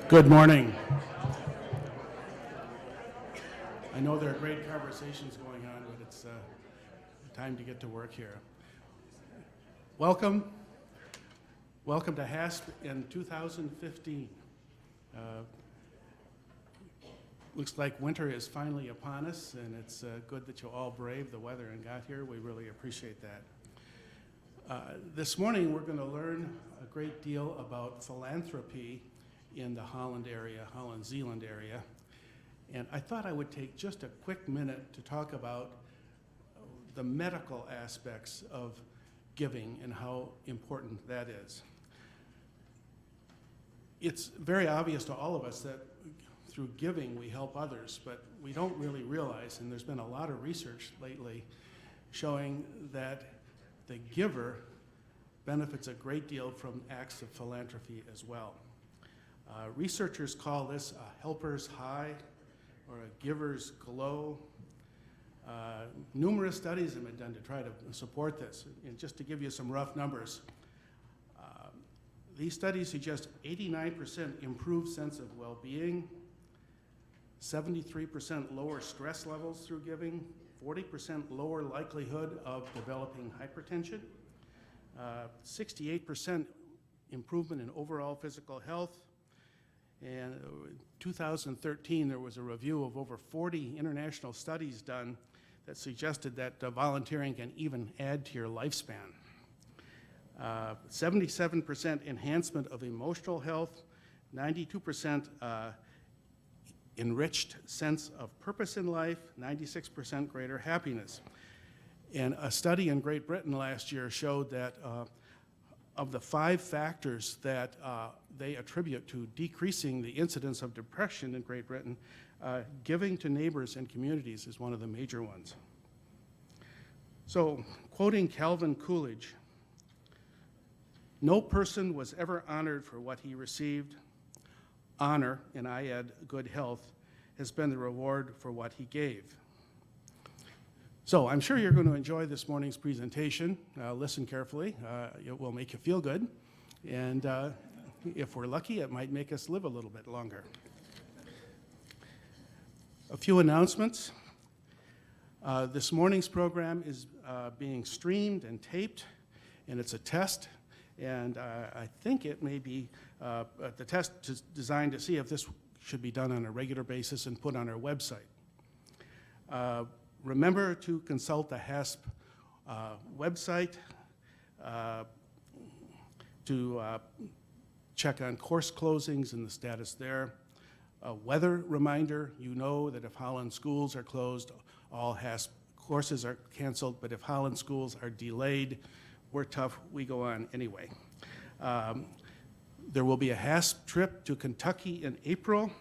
Good morning. I know there are great conversations going on, but it's time to get to work here. Welcome to HASP in 2015. Looks like winter is finally upon us, and it's good that you all braved the weather and got here. We really appreciate that. This morning we're going to learn a great deal about philanthropy in the Holland area, Zeeland area. And I thought I would take just a quick minute to talk about the medical aspects of giving and how important that is. It's very obvious to all of us that through giving we help others, but we don't really realize, and there's been a lot of research lately showing that the giver benefits a great deal from acts of philanthropy as well. Researchers call this a helper's high or a giver's glow. Numerous studies have been done to try to support this. And just to give you some rough numbers, these studies suggest 89% improved sense of well-being, 73% lower stress levels through giving, 40% lower likelihood of developing hypertension, 68% improvement in overall physical health. And in 2013, there was a review of over 40 international studies done that suggested that volunteering can even add to your lifespan. 77% enhancement of emotional health, 92% enriched sense of purpose in life, 96% greater happiness. And a study in Great Britain last year showed that of the 5 factors that they attribute to decreasing the incidence of depression in Great Britain, giving to neighbors and communities is one of the major ones. So, quoting Calvin Coolidge, "No person was ever honored for what he received. Honor, and I add good health, has been the reward for what he gave." So I'm sure you're going to enjoy this morning's presentation. Listen carefully. It will make you feel good. And if we're lucky, it might make us live a little bit longer. A few announcements. This morning's program is being streamed and taped, and it's a test. And I think it may be, the test is designed to see if this should be done on a regular basis and put on our website. Remember to consult the HASP website to check on course closings and the status there. A weather reminder, you know that if Holland schools are closed, all HASP courses are canceled, but if Holland schools are delayed, we're tough, we go on anyway. There will be a HASP trip to Kentucky in April,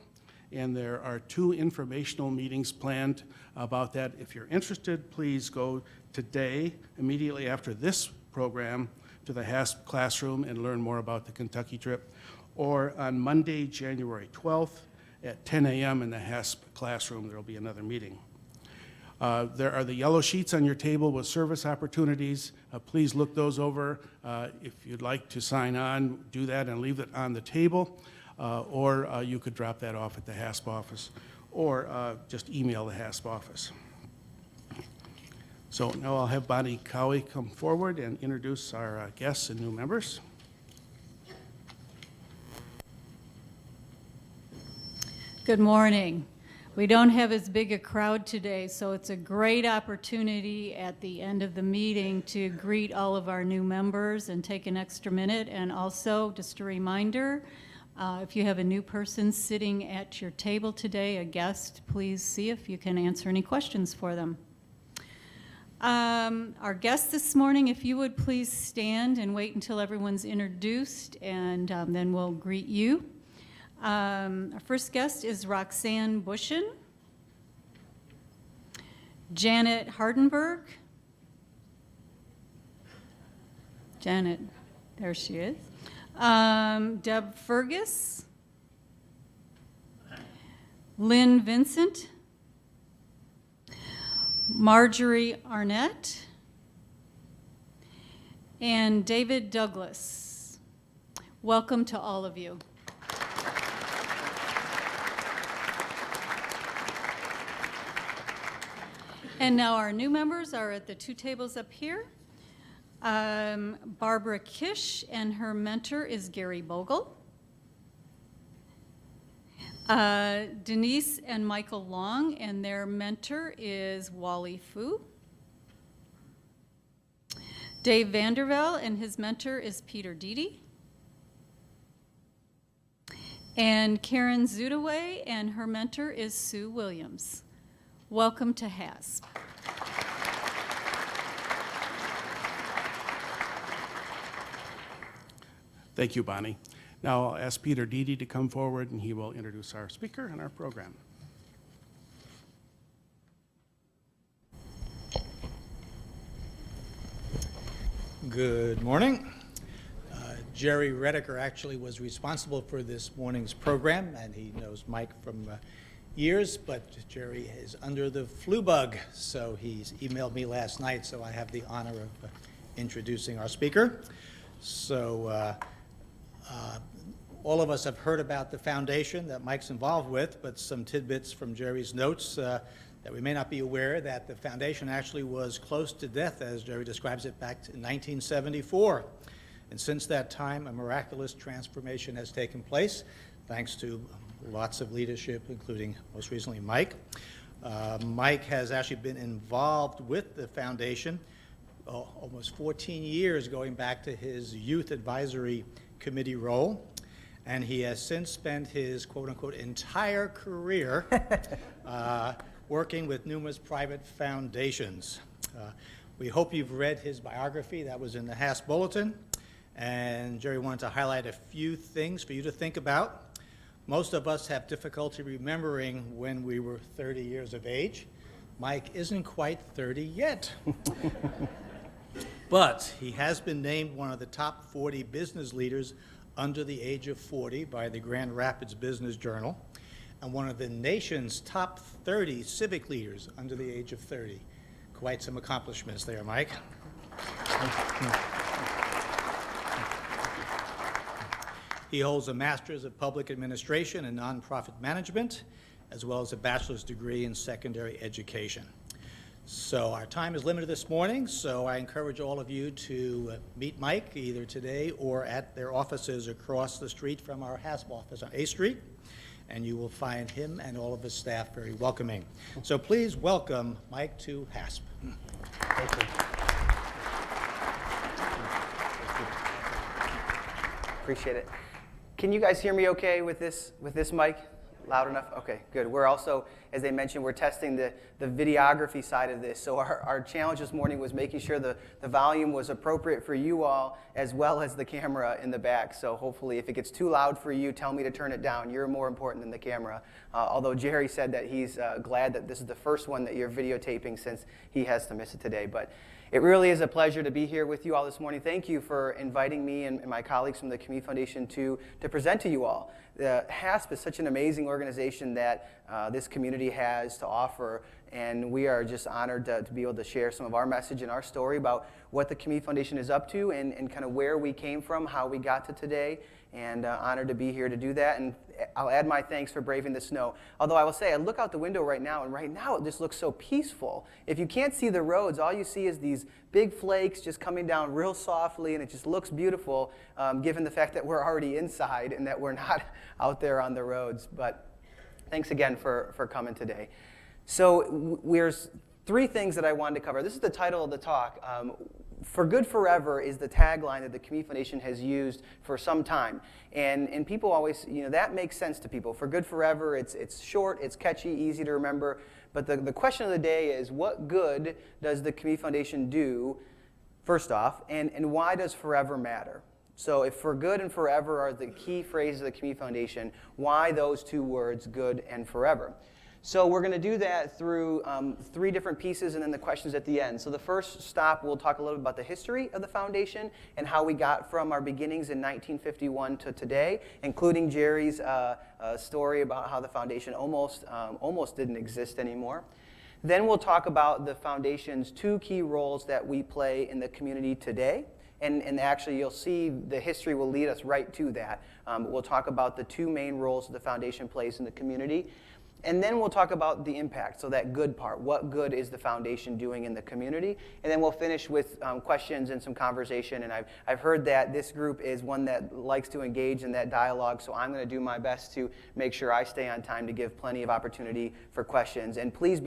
and there are 2 informational meetings planned about that. If you're interested, please go today, immediately after this program, to the HASP classroom and learn more about the Kentucky trip, or on Monday, January 12th at 10 a.m. in the HASP classroom, there will be another meeting. There are the yellow sheets on your table with service opportunities. Please look those over. If you'd like to sign on, do that and leave it on the table. Or you could drop that off at the HASP office, or just email the HASP office. So now I'll have Bonnie Cowie come forward and introduce our guests and new members. Good morning. We don't have as big a crowd today, so it's a great opportunity at the end of the meeting to greet all of our new members and take an extra minute. And also, just a reminder, if you have a new person sitting at your table today, a guest, please see if you can answer any questions for them. Our guest this morning, if you would please stand and wait until everyone's introduced, and then we'll greet you. Our first guest is Roxanne Bushin, Janet Hardenberg. Janet, there she is. Deb Fergus, Lynn Vincent, Marjorie Arnett, and David Douglas. Welcome to all of you. And now our new members are at the two tables up here. Barbara Kish, and her mentor is Gary Bogle. Denise and Michael Long, and their mentor is Wally Fu. Dave Vandervelde, and his mentor is Peter Deedy. And Karen Zudaway, and her mentor is Sue Williams. Welcome to HASP. Thank you, Bonnie. Now I'll ask Peter Deedy to come forward, and he will introduce our speaker and our program. Good morning. Jerry Redeker actually was responsible for this morning's program, and he knows Mike from years, but Jerry is under the flu bug, so he's emailed me last night, so I have the honor of introducing our speaker. So all of us have heard about the foundation that Mike's involved with, but some tidbits from Jerry's notes that we may not be aware that the foundation actually was close to death, as Jerry describes it, back in 1974. And since that time, a miraculous transformation has taken place, thanks to lots of leadership, including most recently Mike. Mike has actually been involved with the foundation almost 14 years, going back to his youth advisory committee role. And he has since spent his quote-unquote entire career working with numerous private foundations. We hope you've read his biography that was in the HASP Bulletin. And Jerry wanted to highlight a few things for you to think about. Most of us have difficulty remembering when we were 30 years of age. Mike isn't quite 30 yet. But he has been named one of the top 40 business leaders under the age of 40 by the Grand Rapids Business Journal, and one of the nation's top 30 civic leaders under the age of 30. Quite some accomplishments there, Mike. He holds a Master's of Public Administration and Nonprofit Management, as well as a bachelor's degree in secondary education. So our time is limited this morning, so I encourage all of you to meet Mike either today or at their offices across the street from our HASP office on A Street, and you will find him and all of his staff very welcoming. So please welcome Mike to HASP. Thank you. Appreciate it. Can you guys hear me okay with this mic? Loud enough? Okay, good. We're also, as they mentioned, we're testing the videography side of this. So our challenge this morning was making sure the volume was appropriate for you all, as well as the camera in the back. So hopefully if it gets too loud for you, tell me to turn it down. You're more important than the camera. Although Jerry said that he's glad that this is the first one that you're videotaping since he has to miss it today. But it really is a pleasure to be here with you all this morning. Thank you for inviting me and my colleagues from the Community Foundation to present to you all. The HASP is such an amazing organization that this community has to offer, and we are just honored to be able to share some of our message and our story about what the Community Foundation is up to and kind of where we came from, how we got to today, and honored to be here to do that. And I'll add my thanks for braving the snow. Although I will say, I look out the window right now, and right now it just looks so peaceful. If you can't see the roads, all you see is these big flakes just coming down real softly, and it just looks beautiful, given the fact that we're already inside and that we're not out there on the roads. But thanks again for coming today. So there's three things that I wanted to cover. This is the title of the talk. For Good Forever is the tagline that the Community Foundation has used for some time. And people always, that makes sense to people. For Good Forever, it's short, it's catchy, easy to remember. But the question of the day is, what good does the Community Foundation do, first off, and why does forever matter? So if for good and forever are the key phrases of the Community Foundation, why those two words, good and forever? So we're going to do that through three different pieces and then the questions at the end. So the first stop, we'll talk a little bit about the history of the foundation and how we got from our beginnings in 1951 to today, including Jerry's story about how the foundation almost didn't exist anymore. Then we'll talk about the foundation's two key roles that we play in the community today. And actually, you'll see the history will lead us right to that. We'll talk about the two main roles the foundation plays in the community. And then we'll talk about the impact, so that good part. What good is the foundation doing in the community? And then we'll finish with questions and some conversation. And I've heard that this group is one that likes to engage in that dialogue, so I'm going to do my best to make sure I stay on time to give plenty of opportunity for questions. And please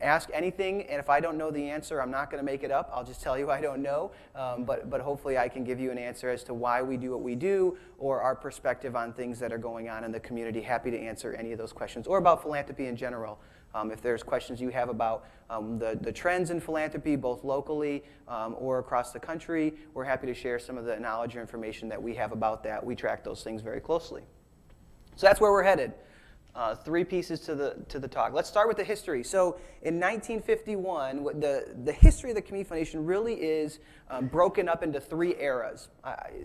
ask anything, and if I don't know the answer, I'm not going to make it up. I'll just tell you I don't know. But hopefully I can give you an answer as to why we do what we do, or our perspective on things that are going on in the community. Happy to answer any of those questions, or about philanthropy in general. If there's questions you have about the trends in philanthropy, both locally or across the country, we're happy to share some of the knowledge or information that we have about that. We track those things very closely. So that's where we're headed. 3 pieces to the talk. Let's start with the history. So in 1951, the history of the Community Foundation really is broken up into 3 eras.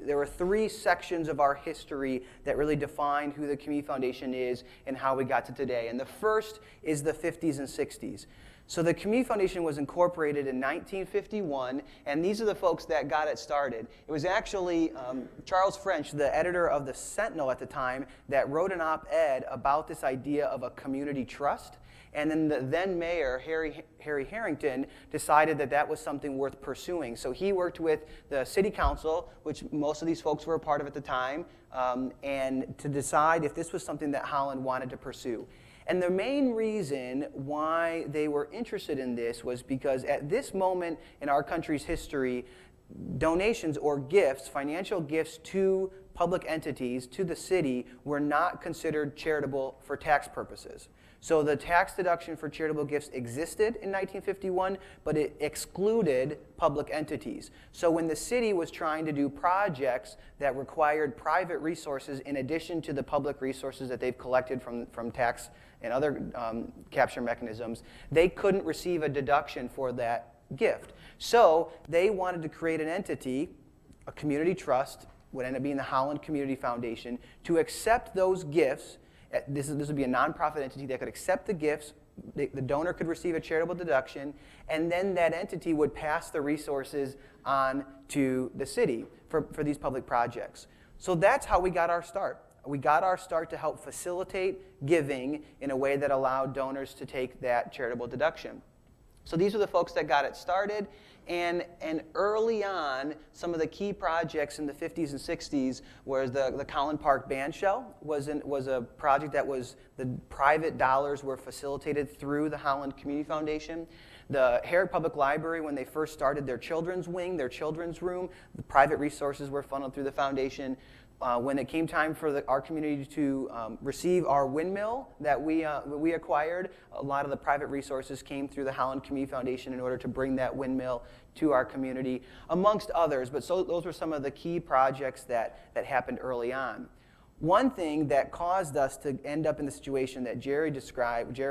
There were 3 sections of our history that really defined who the Community Foundation is and how we got to today. And the first is the 50s and 60s. So the Community Foundation was incorporated in 1951, and these are the folks that got it started. It was actually Charles French, the editor of the Sentinel at the time, that wrote an op-ed about this idea of a community trust. And then the then mayor, Harry Harrington, decided that that was something worth pursuing. So he worked with the city council, which most of these folks were a part of at the time, and to decide if this was something that Holland wanted to pursue. And the main reason why they were interested in this was because at this moment in our country's history, donations or gifts, financial gifts to public entities, to the city, were not considered charitable for tax purposes. So the tax deduction for charitable gifts existed in 1951, but it excluded public entities. So when the city was trying to do projects that required private resources in addition to the public resources that they've collected from tax and other capture mechanisms, they couldn't receive a deduction for that gift. So they wanted to create an entity, a community trust, would end up being the Holland Community Foundation, to accept those gifts. This would be a nonprofit entity that could accept the gifts. The donor could receive a charitable deduction, and then that entity would pass the resources on to the city for these public projects. So that's how we got our start. We got our start to help facilitate giving in a way that allowed donors to take that charitable deduction. So these are the folks that got it started. And early on, some of the key projects in the 50s and 60s was the Collin Park Bandshell was a project that was the private dollars were facilitated through the Holland Community Foundation. The Haworth Public Library, when they first started their children's wing, their children's room, the private resources were funneled through the foundation. When it came time for our community to receive our windmill that we acquired, a lot of the private resources came through the Holland Community Foundation in order to bring that windmill to our community, amongst others. But those were some of the key projects that happened early on. One thing that caused us to end up in the situation that Jerry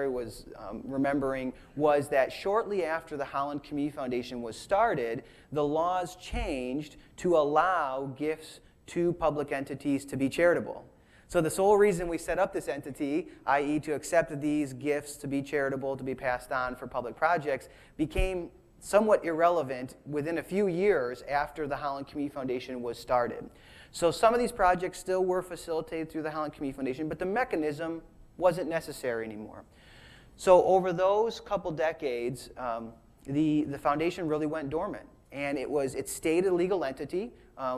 was remembering, was that shortly after the Holland Community Foundation was started, the laws changed to allow gifts to public entities to be charitable. So the sole reason we set up this entity, i.e. to accept these gifts to be charitable, to be passed on for public projects, became somewhat irrelevant within a few years after the Holland Community Foundation was started. So some of these projects still were facilitated through the Holland Community Foundation, but the mechanism wasn't necessary anymore. So over those couple decades, the foundation really went dormant. And it stayed a legal entity.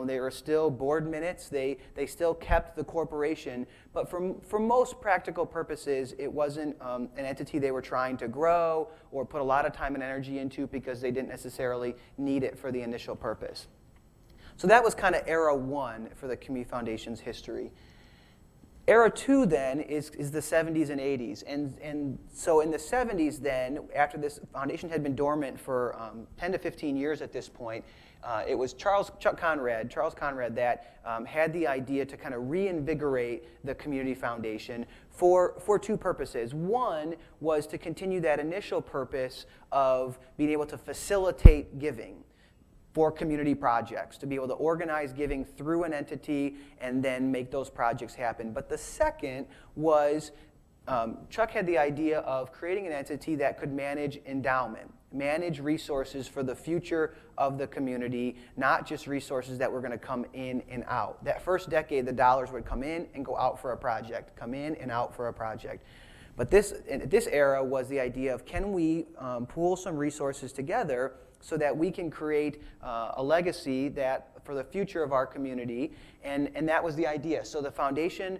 They were still board minutes. They still kept the corporation. But for most practical purposes, it wasn't an entity they were trying to grow or put a lot of time and energy into, because they didn't necessarily need it for the initial purpose. So that was kind of era 1 for the Community Foundation's history. Era 2 then is the 70s and 80s. And so in the 70s then, after this foundation had been dormant for 10 to 15 years at this point, it was Charles Conrad that had the idea to kind of reinvigorate the Community Foundation for 2 purposes. One was to continue that initial purpose of being able to facilitate giving for community projects, to be able to organize giving through an entity and then make those projects happen. But the second was Chuck had the idea of creating an entity that could manage endowment, manage resources for the future of the community, not just resources that were going to come in and out. That first decade, the dollars would come in and go out for a project, come in and out for a project. But this era was the idea of, can we pool some resources together so that we can create a legacy that for the future of our community, and that was the idea. So the foundation,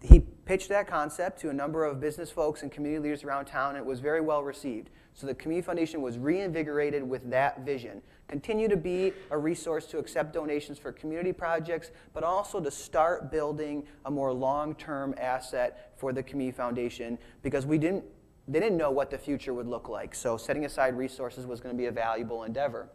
he pitched that concept to a number of business folks and community leaders around town, and it was very well received. So the Community Foundation was reinvigorated with that vision. Continue to be a resource to accept donations for community projects, but also to start building a more long-term asset for the Community Foundation, because they didn't know what the future would look like. So setting aside resources was going to be a valuable endeavor.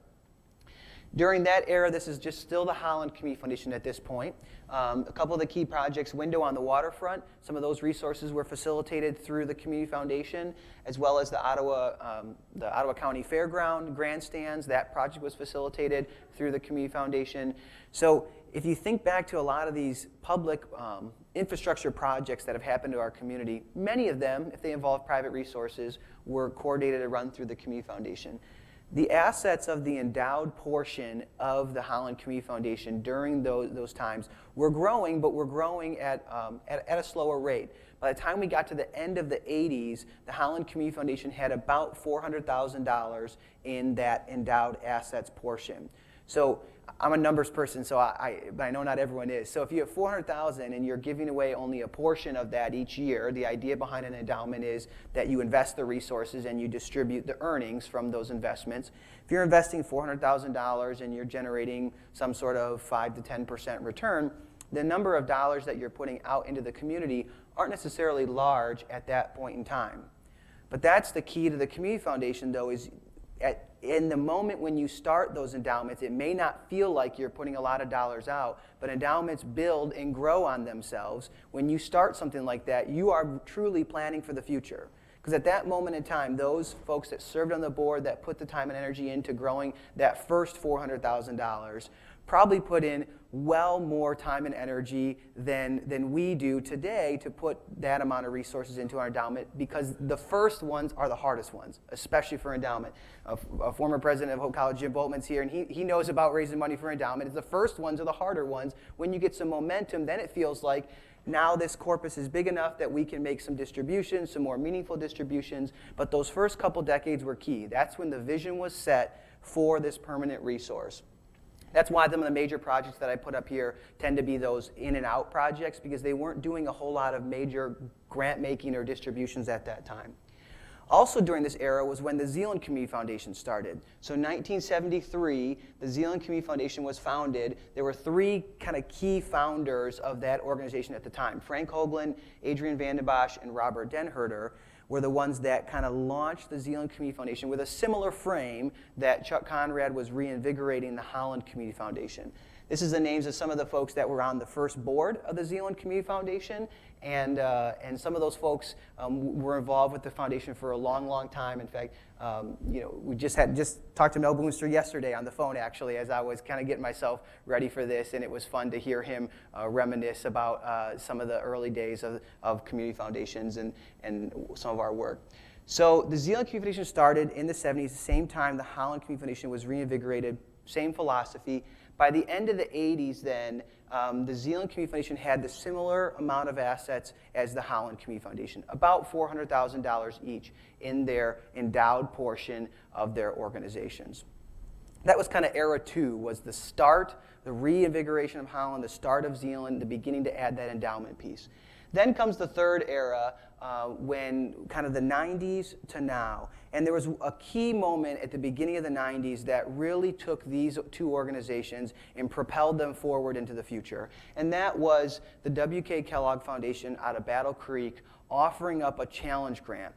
During that era, this is just still the Holland Community Foundation at this point. A couple of the key projects, window on the waterfront, some of those resources were facilitated through the Community Foundation, as well as the Ottawa County Fairground grandstands. That project was facilitated through the Community Foundation. So if you think back to a lot of these public infrastructure projects that have happened to our community, many of them, if they involve private resources, were coordinated and run through the Community Foundation. The assets of the endowed portion of the Holland Community Foundation during those times were growing, but were growing at a slower rate. By the time we got to the end of the 80s, the Holland Community Foundation had about $400,000 in that endowed assets portion. So I'm a numbers person, but I know not everyone is. So if you have $400,000 and you're giving away only a portion of that each year, the idea behind an endowment is that you invest the resources and you distribute the earnings from those investments. If you're investing $400,000 and you're generating some sort of 5 to 10% return, the number of dollars that you're putting out into the community aren't necessarily large at that point in time. But that's the key to the Community Foundation, though, is in the moment when you start those endowments, it may not feel like you're putting a lot of dollars out, but endowments build and grow on themselves. When you start something like that, you are truly planning for the future. Because at that moment in time, those folks that served on the board, that put the time and energy into growing that first $400,000, probably put in well more time and energy than we do today to put that amount of resources into our endowment, because the first ones are the hardest ones, especially for endowment. A former president of Hope College, Jim Boltman's here, and he knows about raising money for endowment. The first ones are the harder ones. When you get some momentum, then it feels like now this corpus is big enough that we can make some distributions, some more meaningful distributions, but those first couple decades were key. That's when the vision was set for this permanent resource. That's why some of the major projects that I put up here tend to be those in and out projects, because they weren't doing a whole lot of major grant making or distributions at that time. Also during this era was when the Zeeland Community Foundation started. So in 1973, the Zeeland Community Foundation was founded. There were three kind of key founders of that organization at the time. Frank Hoagland, Adrian Vandenbosch, and Robert Denherter were the ones that kind of launched the Zeeland Community Foundation with a similar frame that Chuck Conrad was reinvigorating the Holland Community Foundation. This is the names of some of the folks that were on the first board of the Zeeland Community Foundation, and some of those folks were involved with the foundation for a long, long time. In fact, we just talked to Mel Boomster yesterday on the phone, actually, as I was kind of getting myself ready for this, and it was fun to hear him reminisce about some of the early days of community foundations and some of our work. So the Zeeland Community Foundation started in the 70s, the same time the Holland Community Foundation was reinvigorated, same philosophy. By the end of the 80s then, the Zeeland Community Foundation had the similar amount of assets as the Holland Community Foundation, about $400,000 each in their endowed portion of their organizations. That was kind of era 2, was the start, the reinvigoration of Holland, the start of Zeeland, the beginning to add that endowment piece. Then comes the third era, when kind of the 90s to now. And there was a key moment at the beginning of the 90s that really took these two organizations and propelled them forward into the future. And that was the W.K. Kellogg Foundation out of Battle Creek offering up a challenge grant.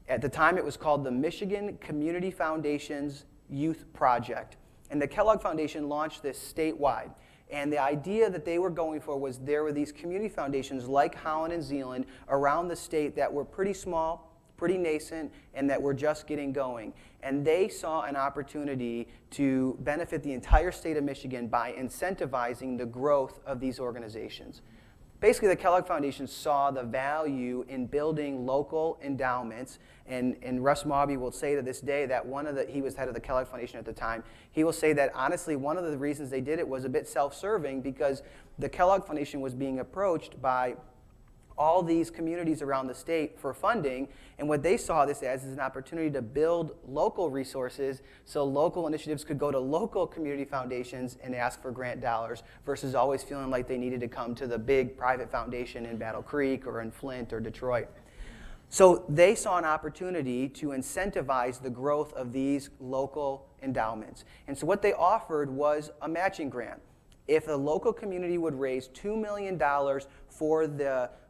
At the time, it was called the Michigan Community Foundations Youth Project. And the Kellogg Foundation launched this statewide. And the idea that they were going for was there were these community foundations like Holland and Zeeland around the state that were pretty small, pretty nascent, and that were just getting going. And they saw an opportunity to benefit the entire state of Michigan by incentivizing the growth of these organizations. Basically, the Kellogg Foundation saw the value in building local endowments, and Russ Mawby will say to this day that he was head of the Kellogg Foundation at the time, he will say that honestly one of the reasons they did it was a bit self-serving, because the Kellogg Foundation was being approached by all these communities around the state for funding, and what they saw this as is an opportunity to build local resources so local initiatives could go to local community foundations and ask for grant dollars versus always feeling like they needed to come to the big private foundation in Battle Creek or in Flint or Detroit. So they saw an opportunity to incentivize the growth of these local endowments. And so what they offered was a matching grant. If a local community would raise $2 million for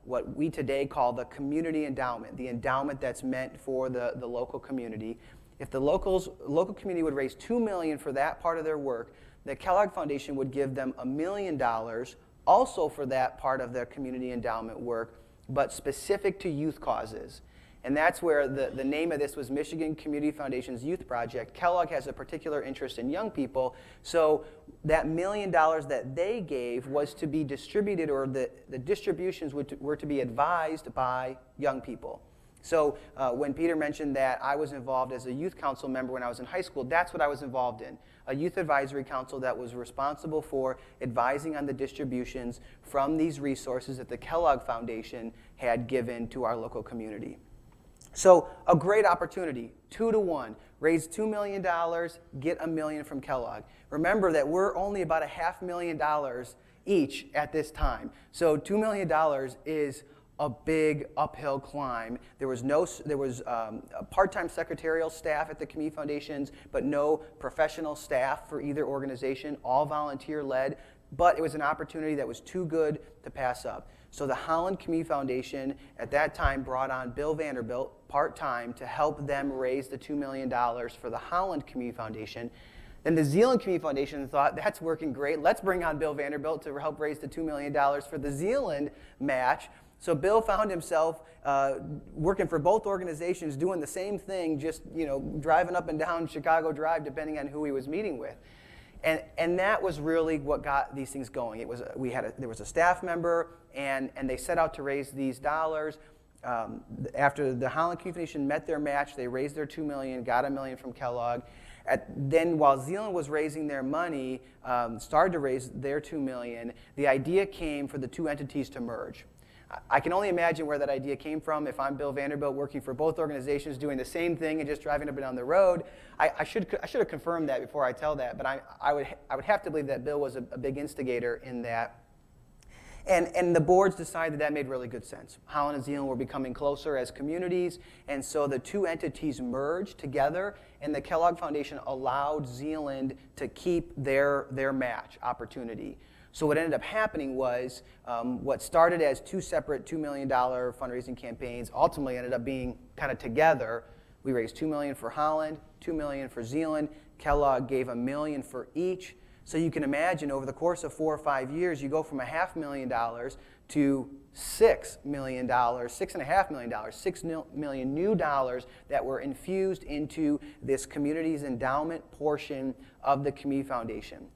what we today call the Community Endowment, the endowment that's meant for the local community, if the local community would raise $2 million for that part of their work, the Kellogg Foundation would give them $1 million also for that part of their Community Endowment work, but specific to youth causes. And that's where the name of this was Michigan Community Foundation's Youth Project. Kellogg has a particular interest in young people, so that $1 million that they gave was to be distributed, or the distributions were to be advised by young people. So when Peter mentioned that I was involved as a youth council member when I was in high school, that's what I was involved in. A youth advisory council that was responsible for advising on the distributions from these resources that the Kellogg Foundation had given to our local community. So a great opportunity, 2-to-1, raise $2 million, get $1 million from Kellogg. Remember that we're only about $500,000 each at this time. So $2 million is a big uphill climb. There was a part-time secretarial staff at the community foundations, but no professional staff for either organization, all volunteer-led. But it was an opportunity that was too good to pass up. So the Holland Community Foundation at that time brought on Bill Vanderbilt part-time to help them raise the $2 million for the Holland Community Foundation. Then the Zeeland Community Foundation thought, that's working great. Let's bring on Bill Vanderbilt to help raise the $2 million for the Zeeland match. So Bill found himself working for both organizations, doing the same thing, just driving up and down Chicago Drive, depending on who he was meeting with. And that was really what got these things going. There was a staff member, and they set out to raise these dollars. After the Holland Community Foundation met their match, they raised their $2 million, got $1 million from Kellogg. Then while Zeeland was raising their money, started to raise their $2 million, the idea came for the two entities to merge. I can only imagine where that idea came from. If I'm Bill Vanderbilt working for both organizations doing the same thing and just driving up and down the road, I should have confirmed that before I tell that, but I would have to believe that Bill was a big instigator in that. And the boards decided that made really good sense. Holland and Zeeland were becoming closer as communities, and so the two entities merged together, and the Kellogg Foundation allowed Zeeland to keep their match opportunity. So what ended up happening was what started as two separate $2 million fundraising campaigns ultimately ended up being kind of together. We raised $2 million for Holland, $2 million for Zeeland. Kellogg gave $1 million for each. So you can imagine over the course of 4 or 5 years, you go from $500,000 to $6 million, $6.5 million, $6 million new dollars that were infused into this community's endowment portion of the Community Foundation.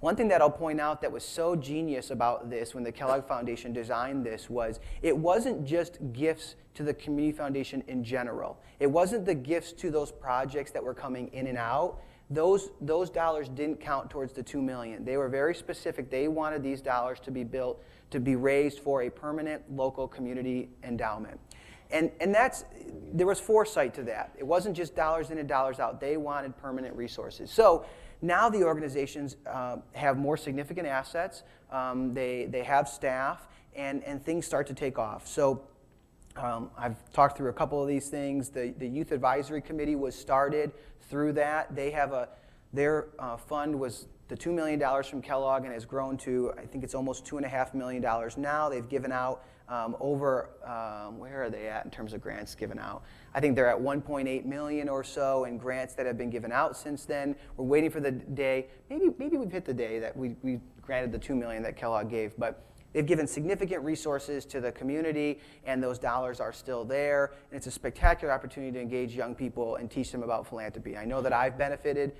One thing that I'll point out that was so genius about this when the Kellogg Foundation designed this was it wasn't just gifts to the Community Foundation in general. It wasn't the gifts to those projects that were coming in and out. Those dollars didn't count towards the $2 million. They were very specific. They wanted these dollars to be raised for a permanent local community endowment. And there was foresight to that. It wasn't just dollars in and dollars out. They wanted permanent resources. So now the organizations have more significant assets. They have staff, and things start to take off. So I've talked through a couple of these things. The Youth Advisory Committee was started through that. They have their fund was the $2 million from Kellogg and has grown to, I think it's almost $2.5 million now. They've given out where are they at in terms of grants given out? I think they're at 1.8 million or so in grants that have been given out since then. We're waiting for the day, maybe we've hit the day that we granted the $2 million that Kellogg gave, but they've given significant resources to the community, and those dollars are still there. And it's a spectacular opportunity to engage young people and teach them about philanthropy. I know that I've benefited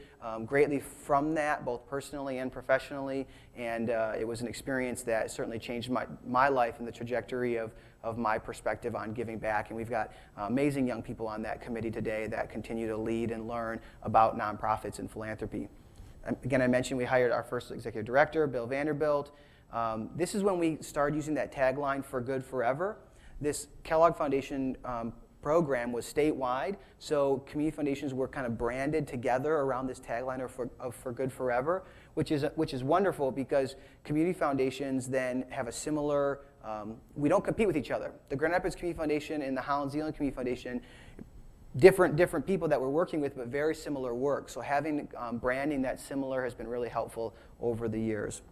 greatly from that, both personally and professionally, and it was an experience that certainly changed my life and the trajectory of my perspective on giving back. And we've got amazing young people on that committee today that continue to lead and learn about nonprofits and philanthropy. Again, I mentioned we hired our first executive director, Bill Vanderbilt. This is when we started using that tagline, "For Good Forever." this Kellogg Foundation program was statewide, so community foundations were kind of branded together around this tagline of For Good Forever, which is wonderful because community foundations then have a similar, we don't compete with each other. The Grand Rapids Community Foundation and the Holland Zeeland Community Foundation, different people that we're working with, but very similar work. So having branding that's similar has been really helpful over the years.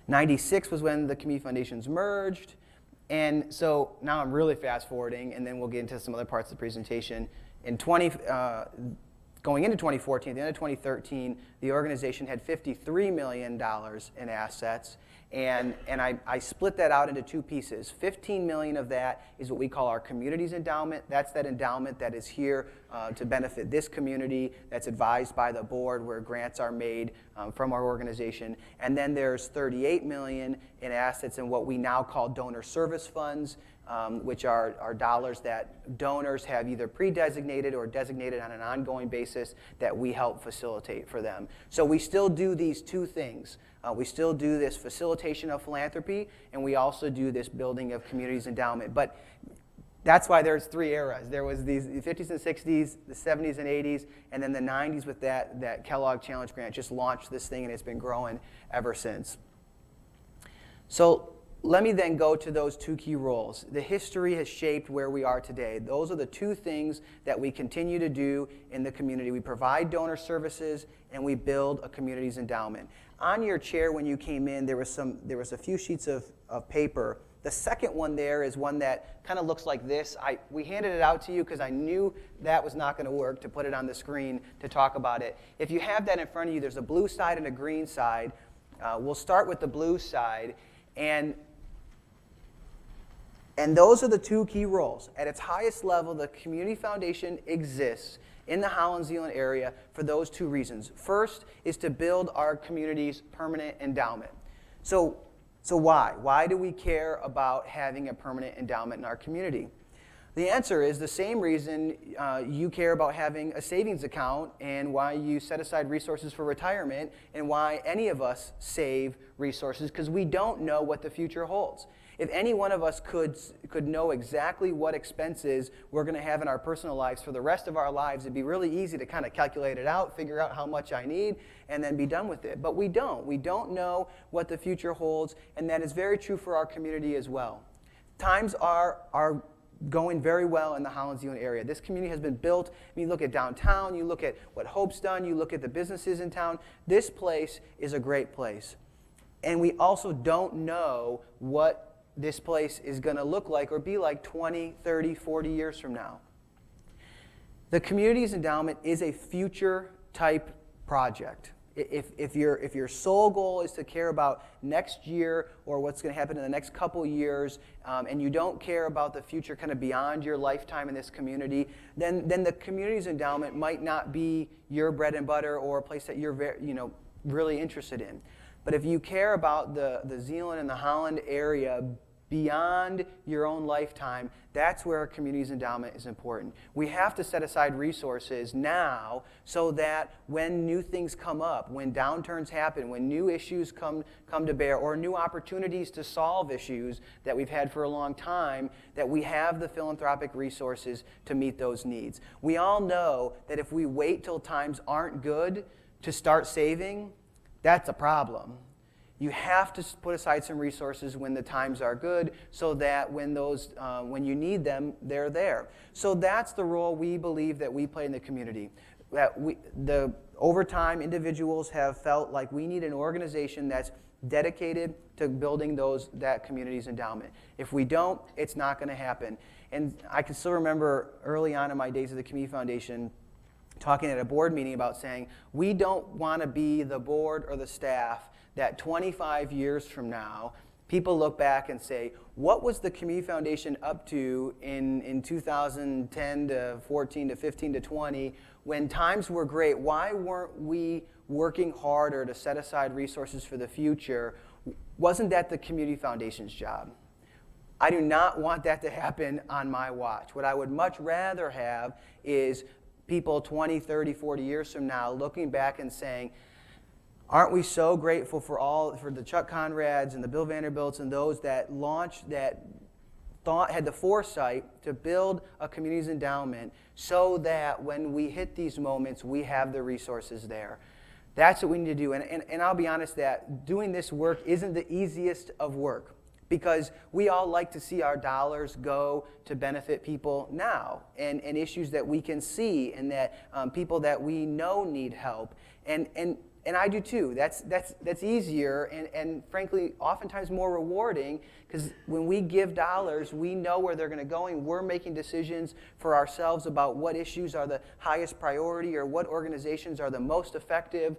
96 was when the community foundations merged. And so now I'm really fast forwarding, and then we'll get into some other parts of the presentation. Going into 2014, at the end of 2013, the organization had $53 million in assets, and I split that out into two pieces. $15 million of that is what we call our Communities Endowment. That's that endowment that is here to benefit this community, that's advised by the board, where grants are made from our organization. And then there's $38 million in assets in what we now call donor service funds, which are dollars that donors have either pre-designated or designated on an ongoing basis that we help facilitate for them. So we still do these two things. We still do this facilitation of philanthropy, and we also do this building of communities endowment. But that's why there's three eras. There was the 50s and 60s, the 70s and 80s, and then the 90s with that Kellogg Challenge Grant just launched this thing, and it's been growing ever since. So let me then go to those two key roles. The history has shaped where we are today. Those are the two things that we continue to do in the community. We provide donor services, and we build a communities endowment. On your chair when you came in, there was a few sheets of paper. The second one there is one that kind of looks like this. We handed it out to you because I knew that was not going to work to put it on the screen to talk about it. If you have that in front of you, there's a blue side and a green side. We'll start with the blue side. And those are the two key roles. At its highest level, the Community Foundation exists in the Holland Zeeland area for those two reasons. First is to build our community's permanent endowment. So why? Why do we care about having a permanent endowment in our community? The answer is the same reason you care about having a savings account, and why you set aside resources for retirement, and why any of us save resources, because we don't know what the future holds. If any one of us could know exactly what expenses we're going to have in our personal lives for the rest of our lives, it'd be really easy to kind of calculate it out, figure out how much I need, and then be done with it. But we don't. We don't know what the future holds, and that is very true for our community as well. Times are going very well in the Holland Zeeland area. This community has been built. I mean, you look at downtown, you look at what Hope's done, you look at the businesses in town. This place is a great place. And we also don't know what this place is going to look like or be like 20, 30, 40 years from now. The Communities Endowment is a future type project. If your sole goal is to care about next year or what's going to happen in the next couple years, and you don't care about the future kind of beyond your lifetime in this community, then the Communities Endowment might not be your bread and butter or a place that you're really interested in. But if you care about the Zeeland and the Holland area beyond your own lifetime, that's where a Communities Endowment is important. We have to set aside resources now so that when new things come up, when downturns happen, when new issues come to bear, or new opportunities to solve issues that we've had for a long time, that we have the philanthropic resources to meet those needs. We all know that if we wait till times aren't good to start saving, that's a problem. You have to put aside some resources when the times are good, so that when you need them, they're there. So that's the role we believe that we play in the community. Over time, individuals have felt like we need an organization that's dedicated to building that community's endowment. If we don't, it's not going to happen. And I can still remember early on in my days at the Community Foundation talking at a board meeting about saying, we don't want to be the board or the staff that 25 years from now, people look back and say, what was the Community Foundation up to in 2010 to 14 to 15 to 20 when times were great? Why weren't we working harder to set aside resources for the future? Wasn't that the Community Foundation's job? I do not want that to happen on my watch. What I would much rather have is people 20, 30, 40 years from now looking back and saying, aren't we so grateful for the Chuck Conrads and the Bill Vanderbilts and those that launched, that had the foresight to build a communities endowment so that when we hit these moments, we have the resources there. That's what we need to do. And I'll be honest that doing this work isn't the easiest of work, because we all like to see our dollars go to benefit people now and issues that we can see and that people that we know need help. And I do too. That's easier and frankly oftentimes more rewarding, because when we give dollars, we know where they're going to go, and we're making decisions for ourselves about what issues are the highest priority or what organizations are the most effective.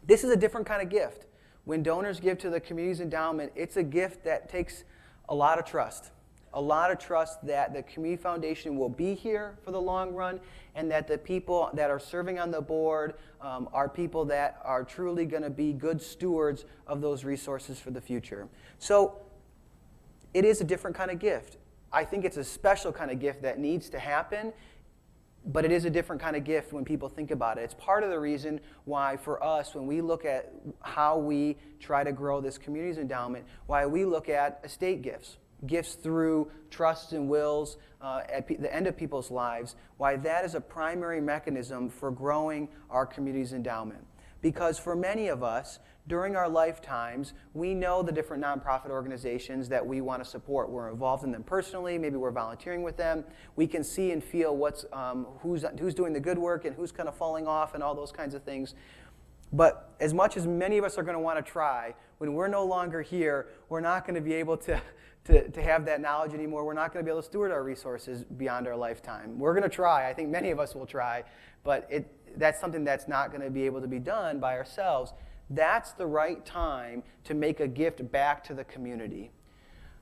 This is a different kind of gift. When donors give to the Communities Endowment, it's a gift that takes a lot of trust. A lot of trust that the Community Foundation will be here for the long run, and that the people that are serving on the board are people that are truly going to be good stewards of those resources for the future. So it is a different kind of gift. I think it's a special kind of gift that needs to happen, but it is a different kind of gift when people think about it. It's part of the reason why for us, when we look at how we try to grow this Communities Endowment, why we look at estate gifts. Gifts through trusts and wills at the end of people's lives, why that is a primary mechanism for growing our Communities Endowment. Because for many of us, during our lifetimes, we know the different nonprofit organizations that we want to support. We're involved in them personally, maybe we're volunteering with them. We can see and feel who's doing the good work and who's kind of falling off and all those kinds of things. But as much as many of us are going to want to try, when we're no longer here, we're not going to be able to have that knowledge anymore. We're not going to be able to steward our resources beyond our lifetime. We're going to try. I think many of us will try, but that's something that's not going to be able to be done by ourselves. That's the right time to make a gift back to the community.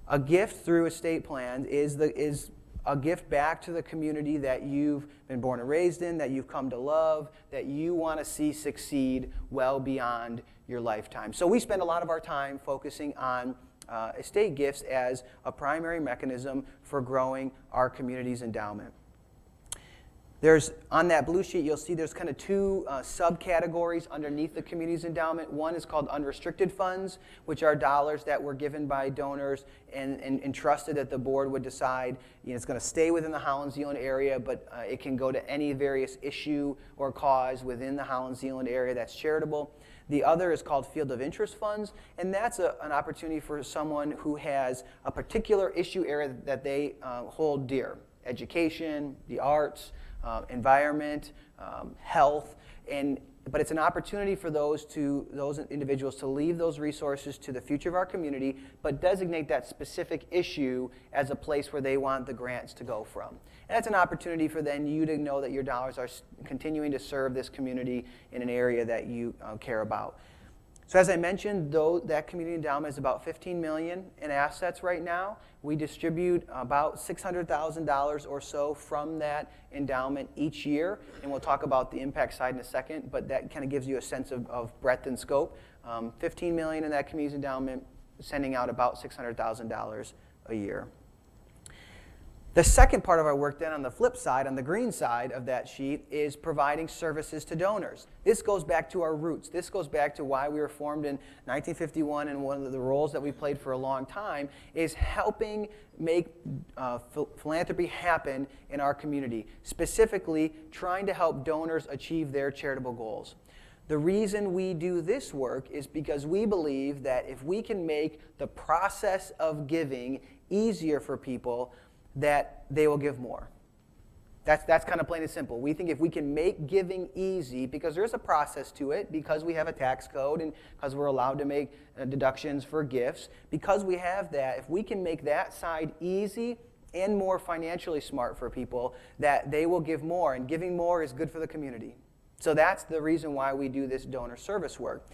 A gift through estate plans is a gift back to the community that you've been born and raised in, that you've come to love, that you want to see succeed well beyond your lifetime. So we spend a lot of our time focusing on estate gifts as a primary mechanism for growing our Communities Endowment. On that blue sheet, you'll see there's kind of two subcategories underneath the Communities Endowment. One is called unrestricted funds, which are dollars that were given by donors and entrusted that the board would decide, it's going to stay within the Holland-Zeeland area, but it can go to any various issue or cause within the Holland-Zeeland area that's charitable. The other is called field of interest funds, and that's an opportunity for someone who has a particular issue area that they hold dear. Education, the arts, environment, health, but it's an opportunity for those individuals to leave those resources to the future of our community, but designate that specific issue as a place where they want the grants to go from. And that's an opportunity for then you to know that your dollars are continuing to serve this community in an area that you care about. So as I mentioned, though that Community Endowment is about $15 million in assets right now, we distribute about $600,000 or so from that endowment each year, and we'll talk about the impact side in a second, but that kind of gives you a sense of breadth and scope. $15 million in that Community Endowment, sending out about $600,000 a year. The second part of our work then on the flip side, on the green side of that sheet, is providing services to donors. This goes back to our roots. This goes back to why we were formed in 1951, and one of the roles that we played for a long time is helping make philanthropy happen in our community, specifically trying to help donors achieve their charitable goals. The reason we do this work is because we believe that if we can make the process of giving easier for people, that they will give more. That's kind of plain and simple. We think if we can make giving easy, because there's a process to it, because we have a tax code and because we're allowed to make deductions for gifts, because we have that, if we can make that side easy and more financially smart for people, that they will give more, and giving more is good for the community. So that's the reason why we do this donor service work.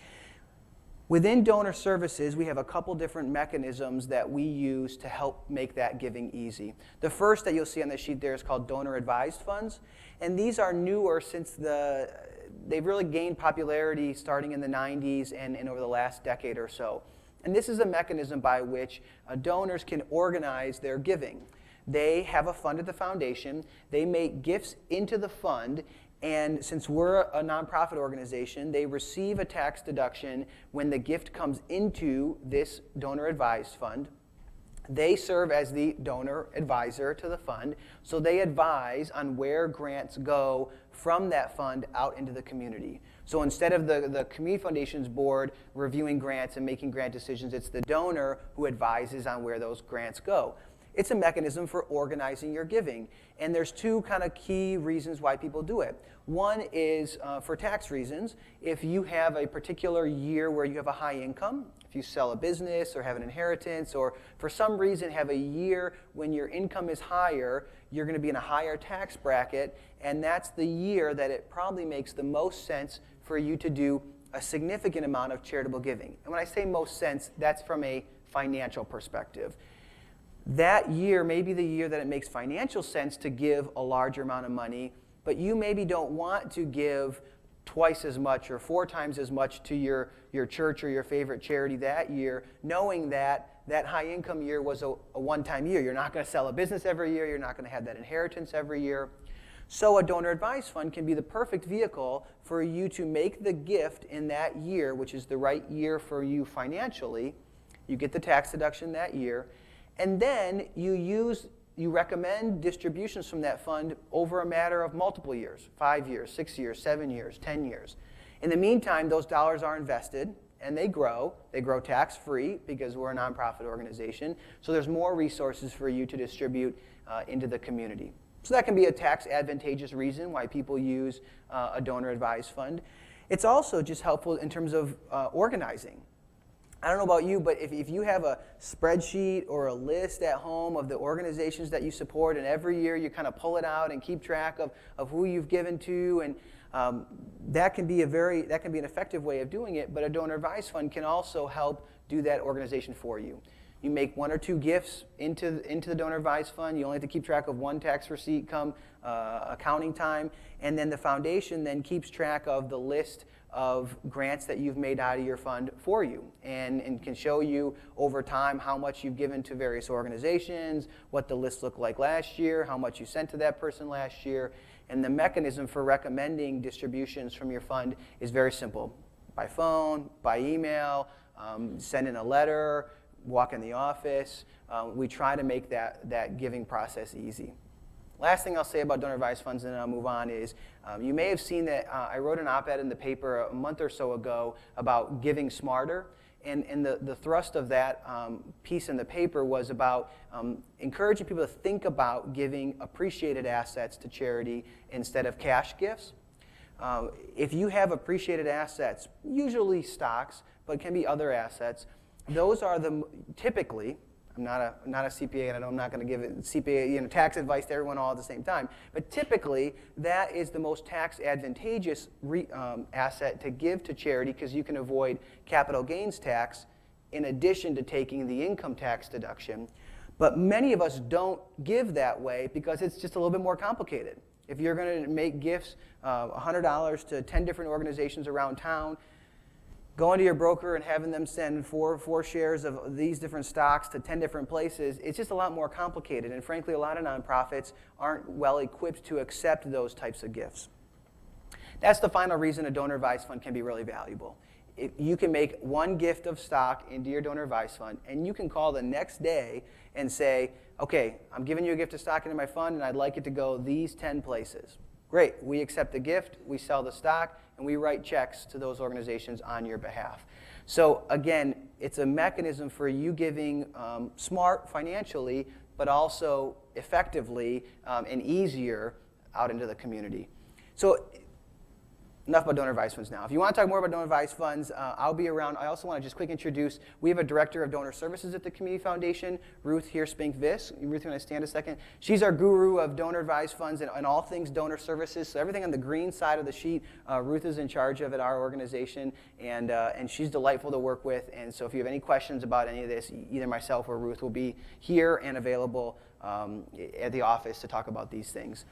Within donor services, we have a couple different mechanisms that we use to help make that giving easy. The first that you'll see on the sheet there is called donor advised funds, and these are newer since they've really gained popularity starting in the 90s and over the last decade or so. And this is a mechanism by which donors can organize their giving. They have a fund at the foundation, they make gifts into the fund, and since we're a nonprofit organization, they receive a tax deduction when the gift comes into this donor advised fund. They serve as the donor advisor to the fund, so they advise on where grants go from that fund out into the community. So instead of the Community Foundations Board reviewing grants and making grant decisions, it's the donor who advises on where those grants go. It's a mechanism for organizing your giving, and there's two kind of key reasons why people do it. One is for tax reasons. If you have a particular year where you have a high income, if you sell a business or have an inheritance, or for some reason have a year when your income is higher, you're going to be in a higher tax bracket, and that's the year that it probably makes the most sense for you to do a significant amount of charitable giving. And when I say most sense, that's from a financial perspective. That year may be the year that it makes financial sense to give a larger amount of money, but you maybe don't want to give twice as much or 4 times as much to your church or your favorite charity that year, knowing that that high income year was a one-time year. You're not going to sell a business every year. You're not going to have that inheritance every year. So a donor advised fund can be the perfect vehicle for you to make the gift in that year, which is the right year for you financially. You get the tax deduction that year. And then you recommend distributions from that fund over a matter of multiple years, 5 years, 6 years, 7 years, 10 years. In the meantime, those dollars are invested and they grow. They grow tax-free because we're a nonprofit organization. So there's more resources for you to distribute into the community. So that can be a tax advantageous reason why people use a donor advised fund. It's also just helpful in terms of organizing. I don't know about you, but if you have a spreadsheet or a list at home of the organizations that you support, and every year you kind of pull it out and keep track of who you've given to, and that can be an effective way of doing it, but a donor advised fund can also help do that organization for you. You make 1 or 2 gifts into the donor advised fund. You only have to keep track of 1 tax receipt come accounting time, and then the foundation then keeps track of the list of grants that you've made out of your fund for you, and can show you over time how much you've given to various organizations, what the list looked like last year, how much you sent to that person last year. And the mechanism for recommending distributions from your fund is very simple. By phone, by email, send in a letter, walk in the office. We try to make that giving process easy. Last thing I'll say about donor advised funds, and then I'll move on, is you may have seen that I wrote an op-ed in the paper a month or so ago about giving smarter. And the thrust of that piece in the paper was about encouraging people to think about giving appreciated assets to charity instead of cash gifts. If you have appreciated assets, usually stocks, but it can be other assets, those are typically, I'm not a CPA, and I know I'm not going to give it CPA, tax advice to everyone all at the same time. But typically, that is the most tax advantageous asset to give to charity, because you can avoid capital gains tax in addition to taking the income tax deduction. But many of us don't give that way because it's just a little bit more complicated. If you're going to make gifts, $100 to 10 different organizations around town, going to your broker and having them send four shares of these different stocks to 10 different places, it's just a lot more complicated. And frankly, a lot of nonprofits aren't well equipped to accept those types of gifts. That's the final reason a donor advised fund can be really valuable. You can make 1 gift of stock into your donor advised fund, and you can call the next day and say, okay, I'm giving you a gift of stock into my fund, and I'd like it to go these 10 places. Great, we accept the gift, we sell the stock, and we write checks to those organizations on your behalf. So again, it's a mechanism for you giving smart financially, but also effectively and easier out into the community. So enough about donor advised funds now. If you want to talk more about donor advised funds, I'll be around. I also want to just quick introduce, we have a director of donor services at the Community Foundation, Ruth here Spink-Viss. Ruth, you want to stand a second? She's our guru of donor advised funds and all things donor services. So everything on the green side of the sheet, Ruth is in charge of at our organization, and she's delightful to work with. And so if you have any questions about any of this, either myself or Ruth will be here and available at the office to talk about these things.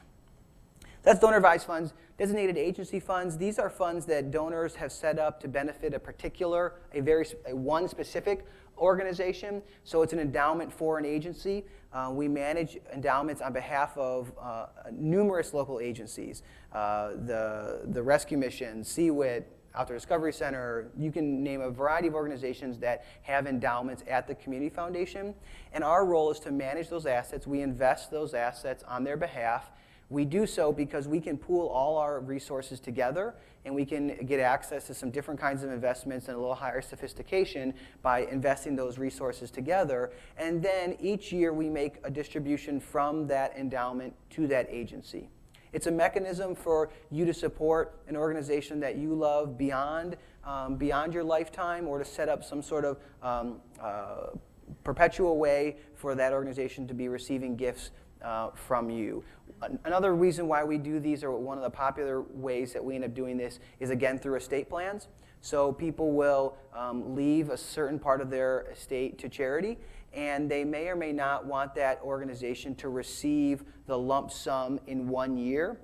That's donor advised funds. Designated agency funds, these are funds that donors have set up to benefit one specific organization. So it's an endowment for an agency. We manage endowments on behalf of numerous local agencies. The Rescue Mission, CWIT, Outdoor Discovery Center. You can name a variety of organizations that have endowments at the Community Foundation. And our role is to manage those assets. We invest those assets on their behalf. We do so because we can pool all our resources together, and we can get access to some different kinds of investments and a little higher sophistication by investing those resources together. And then each year we make a distribution from that endowment to that agency. It's a mechanism for you to support an organization that you love beyond your lifetime, or to set up some sort of perpetual way for that organization to be receiving gifts from you. Another reason why we do these, or one of the popular ways that we end up doing this, is again through estate plans. So people will leave a certain part of their estate to charity, and they may or may not want that organization to receive the lump sum in 1 year,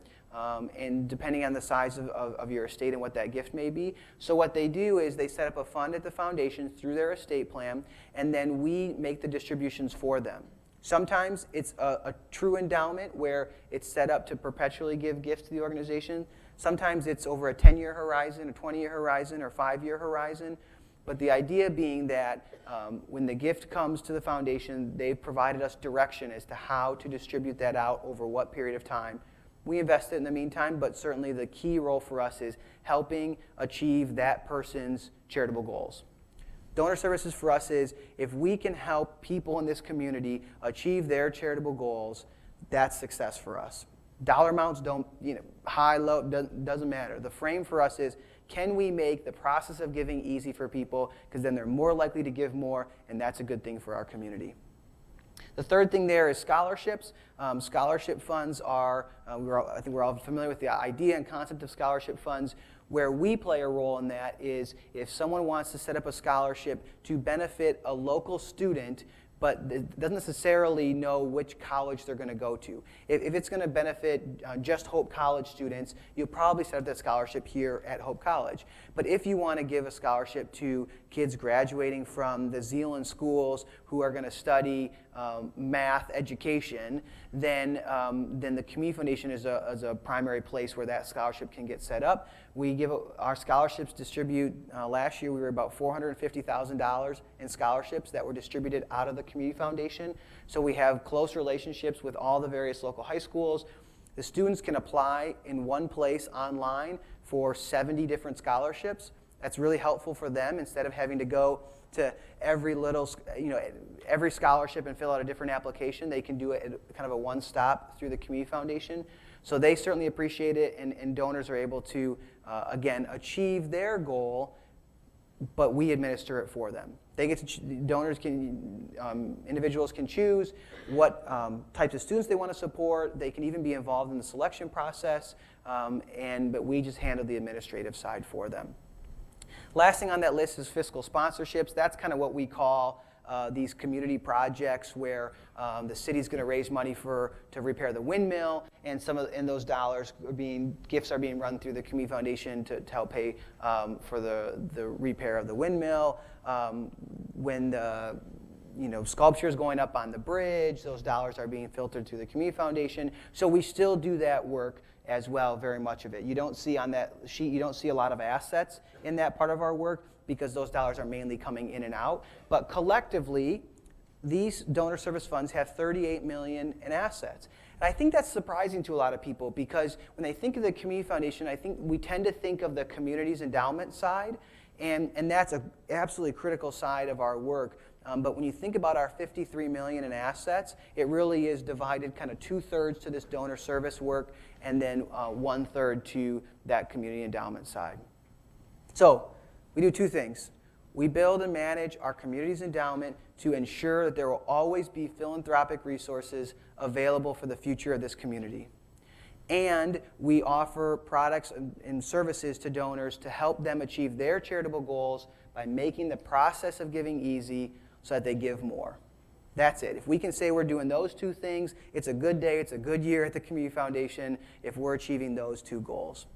and depending on the size of your estate and what that gift may be. So what they do is they set up a fund at the foundation through their estate plan, and then we make the distributions for them. Sometimes it's a true endowment where it's set up to perpetually give gifts to the organization. Sometimes it's over a 10-year horizon, a 20-year horizon, or 5-year horizon. But the idea being that when the gift comes to the foundation, they've provided us direction as to how to distribute that out over what period of time. We invest it in the meantime, but certainly the key role for us is helping achieve that person's charitable goals. Donor services for us is, if we can help people in this community achieve their charitable goals, that's success for us. Dollar amounts don't, high, low, doesn't matter. The frame for us is, can we make the process of giving easy for people, because then they're more likely to give more, and that's a good thing for our community. The third thing there is scholarships. Scholarship funds are, I think we're all familiar with the idea and concept of scholarship funds. Where we play a role in that is if someone wants to set up a scholarship to benefit a local student, but doesn't necessarily know which college they're going to go to. If it's going to benefit just Hope College students, you'll probably set up that scholarship here at Hope College. But if you want to give a scholarship to kids graduating from the Zeeland schools who are going to study math education, then the Community Foundation is a primary place where that scholarship can get set up. We give our scholarships distribute. Last year we were about $450,000 in scholarships that were distributed out of the Community Foundation. So we have close relationships with all the various local high schools. The students can apply in one place online for 70 different scholarships. That's really helpful for them. Instead of having to go to every scholarship and fill out a different application, they can do it at kind of a one-stop through the Community Foundation. So they certainly appreciate it, and donors are able to, again, achieve their goal, but we administer it for them. They get to donors can, individuals can choose what types of students they want to support. They can even be involved in the selection process, but we just handle the administrative side for them. Last thing on that list is fiscal sponsorships. That's kind of what we call these community projects where the city's going to raise money to repair the windmill, and those dollars gifts are being run through the Community Foundation to help pay for the repair of the windmill. When the sculpture is going up on the bridge, those dollars are being filtered through the Community Foundation. So we still do that work as well, very much of it. You don't see on that sheet, you don't see a lot of assets in that part of our work because those dollars are mainly coming in and out. But collectively, these donor service funds have $38 million in assets. And I think that's surprising to a lot of people because when they think of the Community Foundation, I think we tend to think of the community's endowment side, and that's an absolutely critical side of our work. But when you think about our $53 million in assets, it really is divided kind of 2/3 to this donor service work and then 1/3 to that community endowment side. So we do two things. We build and manage our community's endowment to ensure that there will always be philanthropic resources available for the future of this community. And we offer products and services to donors to help them achieve their charitable goals by making the process of giving easy so that they give more. That's it. If we can say we're doing those two things, it's a good day, it's a good year at the Community Foundation if we're achieving those two goals.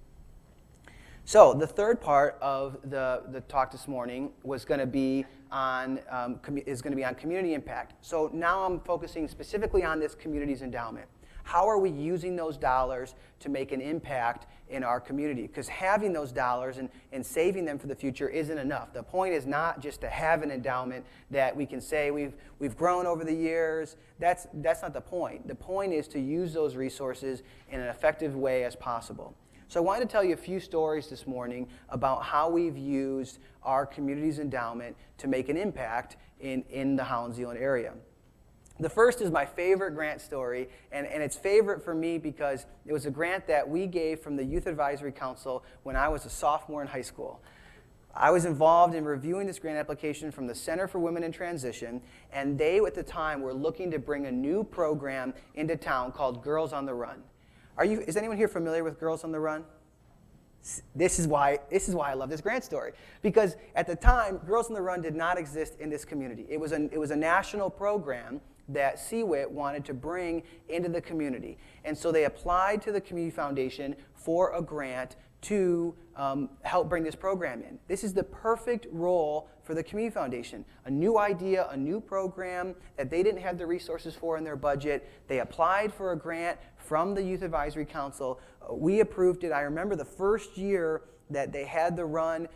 So the third part of the talk this morning was going to be on community impact. So now I'm focusing specifically on this community's endowment. How are we using those dollars to make an impact in our community? Because having those dollars and saving them for the future isn't enough. The point is not just to have an endowment that we can say we've grown over the years. That's not the point. The point is to use those resources in an effective way as possible. So I wanted to tell you a few stories this morning about how we've used our community's endowment to make an impact in the Holland, Zeeland area. The first is my favorite grant story, and it's favorite for me because it was a grant that we gave from the Youth Advisory Council when I was a sophomore in high school. I was involved in reviewing this grant application from the Center for Women in Transition, and they at the time were looking to bring a new program into town called Girls on the Run. Is anyone here familiar with Girls on the Run? This is why I love this grant story. Because at the time, Girls on the Run did not exist in this community. It was a national program that CWIT wanted to bring into the community. And so they applied to the Community Foundation for a grant to help bring this program in. This is the perfect role for the Community Foundation. A new idea, a new program that they didn't have the resources for in their budget. They applied for a grant from the Youth Advisory Council. We approved it. I remember the first year that they had the run.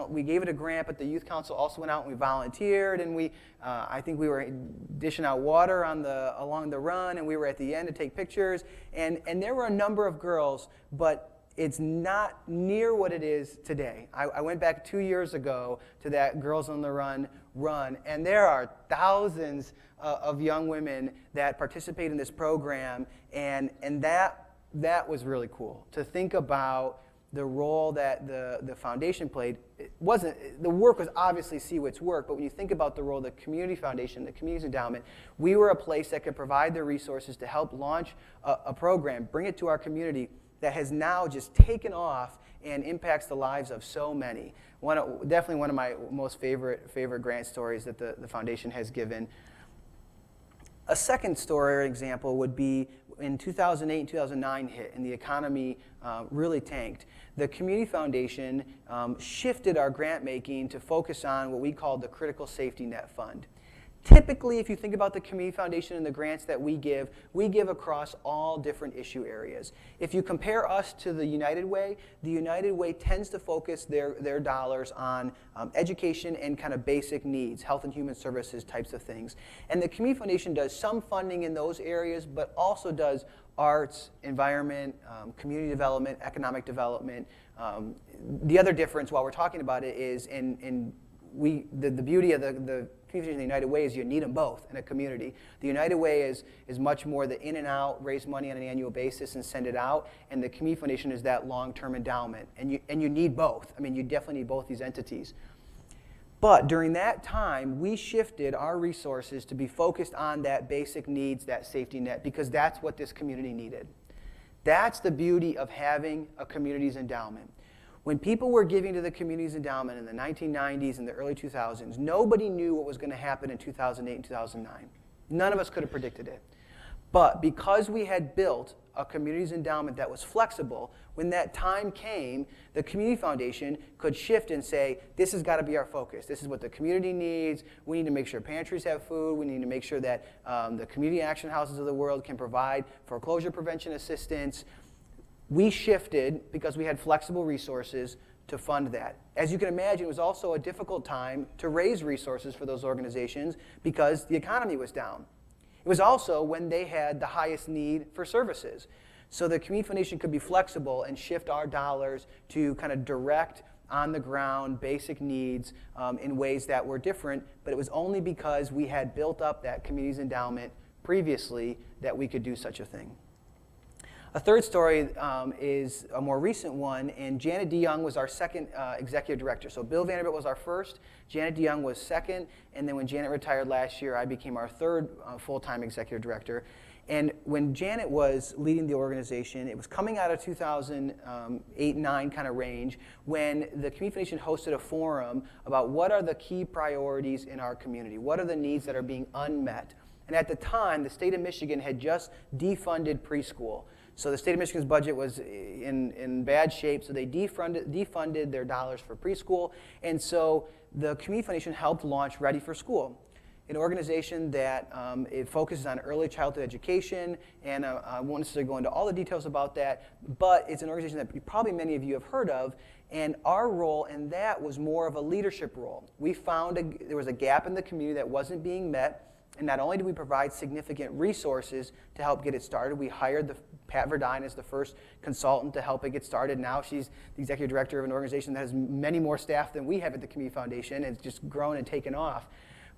We gave it a grant, but the Youth Council also went out and we volunteered, and I think we were dishing out water along the run, and we were at the end to take pictures. And there were a number of girls, but it's not near what it is today. I went back 2 years ago to that Girls on the Run, and there are thousands of young women that participate in this program, and that was really cool to think about the role that the foundation played. The work was obviously CWIT's work, but when you think about the role of the Community Foundation, the Community's Endowment, we were a place that could provide the resources to help launch a program, bring it to our community that has now just taken off and impacts the lives of so many. Definitely one of my most favorite grant stories that the foundation has given. A second story or example would be in 2008 and 2009 hit, and the economy really tanked. The Community Foundation shifted our grant making to focus on what we called the Critical Safety Net Fund. Typically, if you think about the Community Foundation and the grants that we give across all different issue areas. If you compare us to the United Way tends to focus their dollars on education and kind of basic needs, health and human services types of things. And the Community Foundation does some funding in those areas, but also does arts, environment, community development, economic development. The other difference, while we're talking about it, is the beauty of the Community in the United Way is you need them both in a community. The United Way is much more the in and out, raise money on an annual basis and send it out, and the Community Foundation is that long-term endowment, and you need both. I mean, you definitely need both these entities. But during that time, we shifted our resources to be focused on that basic needs, that safety net, because that's what this community needed. That's the beauty of having a community's endowment. When people were giving to the Community's Endowment in the 1990s and the early 2000s, nobody knew what was going to happen in 2008 and 2009. None of us could have predicted it. But because we had built a Community's Endowment that was flexible, when that time came, the Community Foundation could shift and say, this has got to be our focus. This is what the community needs. We need to make sure pantries have food. We need to make sure that the community action houses of the world can provide foreclosure prevention assistance. We shifted, because we had flexible resources, to fund that. As you can imagine, it was also a difficult time to raise resources for those organizations because the economy was down. It was also when they had the highest need for services. So the Community Foundation could be flexible and shift our dollars to kind of direct, on-the-ground, basic needs in ways that were different, but it was only because we had built up that Community's Endowment previously that we could do such a thing. A third story is a more recent one, and Janet DeYoung was our second executive director. So Bill Vanderbilt was our first, Janet DeYoung was second, and then when Janet retired last year, I became our third full-time executive director. And when Janet was leading the organization, it was coming out of 2008-9 kind of range when the Community Foundation hosted a forum about what are the key priorities in our community, what are the needs that are being unmet. And at the time, the state of Michigan had just defunded preschool. So the state of Michigan's budget was in bad shape, so they defunded their dollars for preschool. And so the Community Foundation helped launch Ready for School. an organization that it focuses on early childhood education, and I won't necessarily go into all the details about that, but it's an organization that probably many of you have heard of, and our role in that was more of a leadership role. We found there was a gap in the community that wasn't being met, and not only did we provide significant resources to help get it started, we hired Pat Verdine as the first consultant to help it get started. Now she's the executive director of an organization that has many more staff than we have at the Community Foundation, and it's just grown and taken off.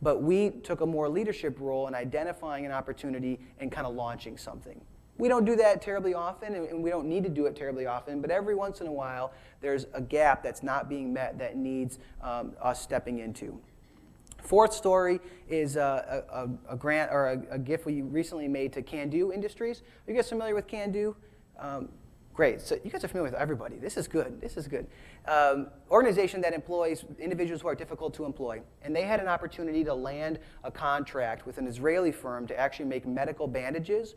But we took a more leadership role in identifying an opportunity and kind of launching something. We don't do that terribly often, and we don't need to do it terribly often, but every once in a while, there's a gap that's not being met that needs us stepping into. Fourth story is a grant or a gift we recently made to Can Do Industries. Are you guys familiar with Can Do? Great. So you guys are familiar with everybody. This is good. This is good. Organization that employs individuals who are difficult to employ. And they had an opportunity to land a contract with an Israeli firm to actually make medical bandages.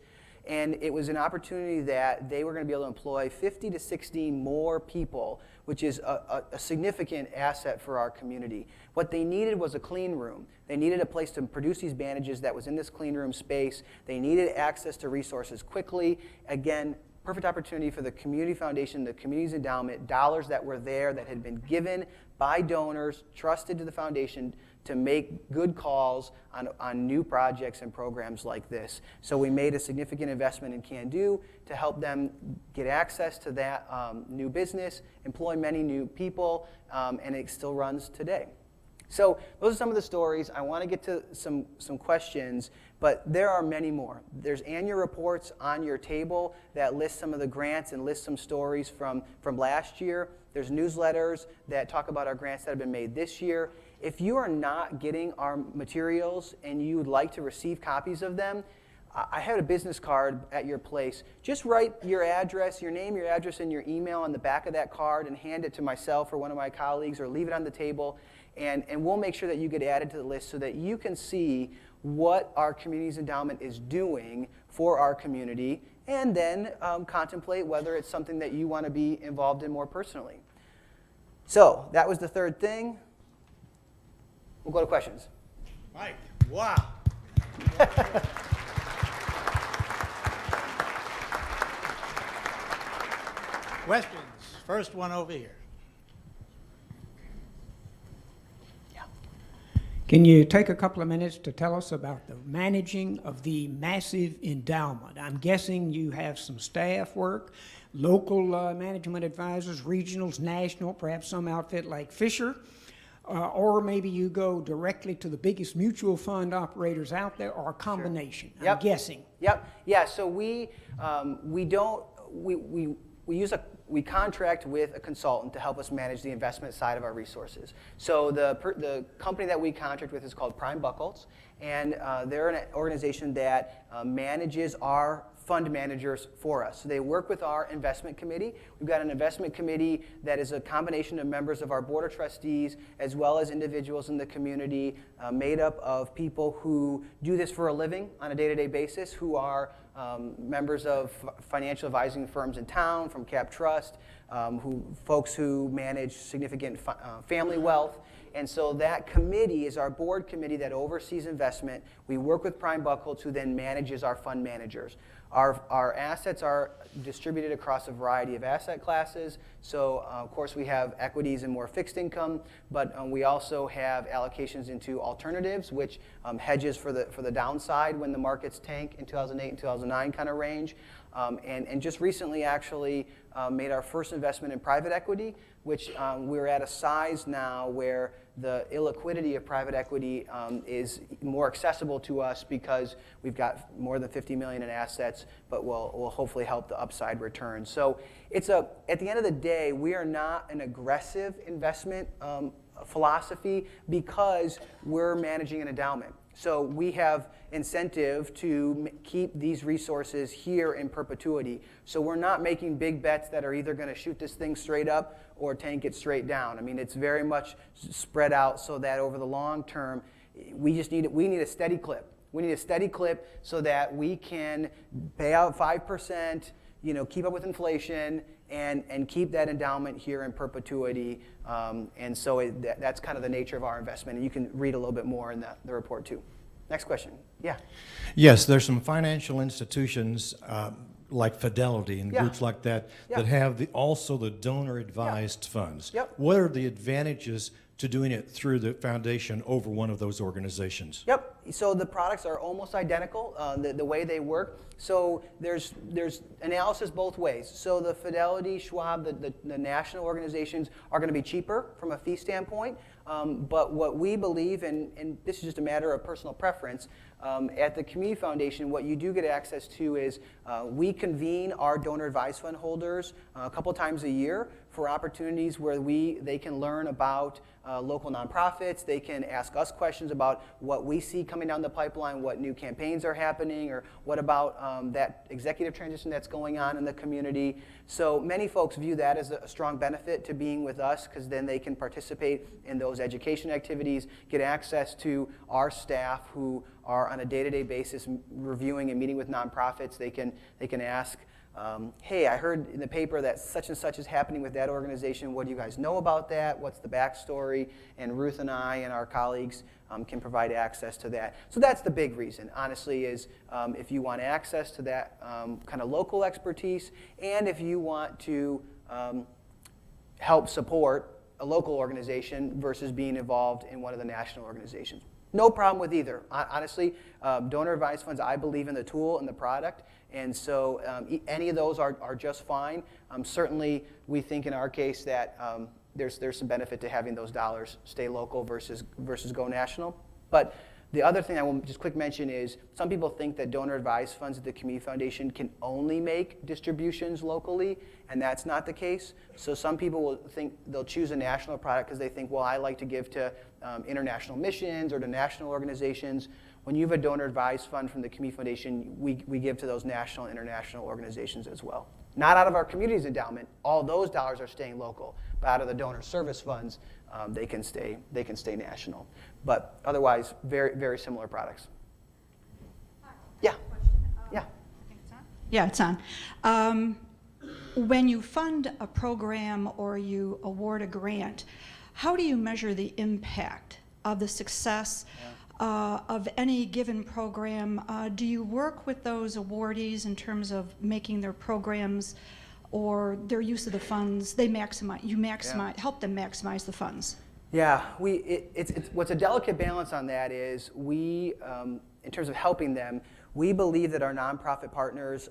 And it was an opportunity that they were going to be able to employ 50 to 60 more people, which is a significant asset for our community. What they needed was a clean room. They needed a place to produce these bandages that was in this clean room space. They needed access to resources quickly. Again, perfect opportunity for the Community Foundation, the Community's Endowment, dollars that were there that had been given by donors, trusted to the foundation to make good calls on new projects and programs like this. So we made a significant investment in Can Do to help them get access to that new business, employ many new people, and it still runs today. So those are some of the stories. I want to get to some questions, but there are many more. There's annual reports on your table that list some of the grants and list some stories from last year. There's newsletters that talk about our grants that have been made this year. If you are not getting our materials and you would like to receive copies of them, I have a business card at your place. Just write your address, your name, your address, and your email on the back of that card and hand it to myself or one of my colleagues or leave it on the table. And we'll make sure that you get added to the list so that you can see what our Community's Endowment is doing for our community and then contemplate whether it's something that you want to be involved in more personally. So that was the third thing. We'll go to questions. Mike, wow. Questions? First one over here. Yeah. Can you take a couple of minutes to tell us about the managing of the massive endowment? I'm guessing you have some staff work, local management advisors, regionals, national, perhaps some outfit like Fisher, or maybe you go directly to the biggest mutual fund operators out there, or a combination. Sure. Yep. I'm guessing. Yep. Yeah. So we contract with a consultant to help us manage the investment side of our resources. So the company that we contract with is called Prime Buckles, and they're an organization that manages our fund managers for us. So they work with our investment committee. We've got an investment committee that is a combination of members of our board of trustees as well as individuals in the community made up of people who do this for a living on a day-to-day basis, who are members of financial advising firms in town, from Cap Trust, folks who manage significant family wealth. And so that committee is our board committee that oversees investment. We work with Prime Buckles, who then manages our fund managers. Our assets are distributed across a variety of asset classes. So, of course, we have equities and more fixed income, but we also have allocations into alternatives, which hedges for the downside when the markets tank in 2008 and 2009 kind of range. And just recently, actually, made our first investment in private equity, which we're at a size now where the illiquidity of private equity is more accessible to us because we've got more than $50 million in assets, but will hopefully help the upside return. So at the end of the day, we are not an aggressive investment philosophy because we're managing an endowment. So we have incentive to keep these resources here in perpetuity. So we're not making big bets that are either going to shoot this thing straight up or tank it straight down. I mean, it's very much spread out so that over the long term, we need a steady clip. We need a steady clip so that we can pay out 5%, keep up with inflation, and keep that endowment here in perpetuity. And so that's kind of the nature of our investment. And you can read a little bit more in the report too. Next question. Yeah. Yes, there's some financial institutions like Fidelity and Yeah. groups like that Yeah. that have also the donor-advised funds. Yep. What are the advantages to doing it through the foundation over one of those organizations? Yep. So the products are almost identical, the way they work. So there's analysis both ways. So the Fidelity, Schwab, the national organizations are going to be cheaper from a fee standpoint. But what we believe, and this is just a matter of personal preference, at the Community Foundation, what you do get access to is we convene our donor advised fund holders a couple times a year for opportunities where they can learn about local nonprofits. They can ask us questions about what we see coming down the pipeline, what new campaigns are happening, or what about that executive transition that's going on in the community. So many folks view that as a strong benefit to being with us, because then they can participate in those education activities, get access to our staff who are on a day-to-day basis reviewing and meeting with nonprofits. They can ask, hey, I heard in the paper that such and such is happening with that organization. What do you guys know about that? What's the backstory? And Ruth and I and our colleagues can provide access to that. So that's the big reason, honestly, is if you want access to that kind of local expertise, and if you want to help support a local organization versus being involved in one of the national organizations. No problem with either. Honestly, donor advised funds, I believe in the tool and the product, and so any of those are just fine. Certainly, we think in our case that there's some benefit to having those dollars stay local versus go national. But the other thing I will just quick mention is some people think that donor advised funds at the Community Foundation can only make distributions locally, and that's not the case. So some people will think they'll choose a national product because they think, well, I like to give to international missions or to national organizations. When you have a donor advised fund from the Community Foundation, we give to those national and international organizations as well. Not out of our Communities Endowment. All those dollars are staying local, but out of the donor service funds, they can stay national. But otherwise, very, very similar products. Yeah. Yeah. Yeah, it's on. When you fund a program or you award a grant, how do you measure the impact of the success of any given program? Do you work with those awardees in terms of making their programs or their use of the funds? Help them maximize the funds. Yeah, it's what's a delicate balance on that is we, in terms of helping them, we believe that our nonprofit partners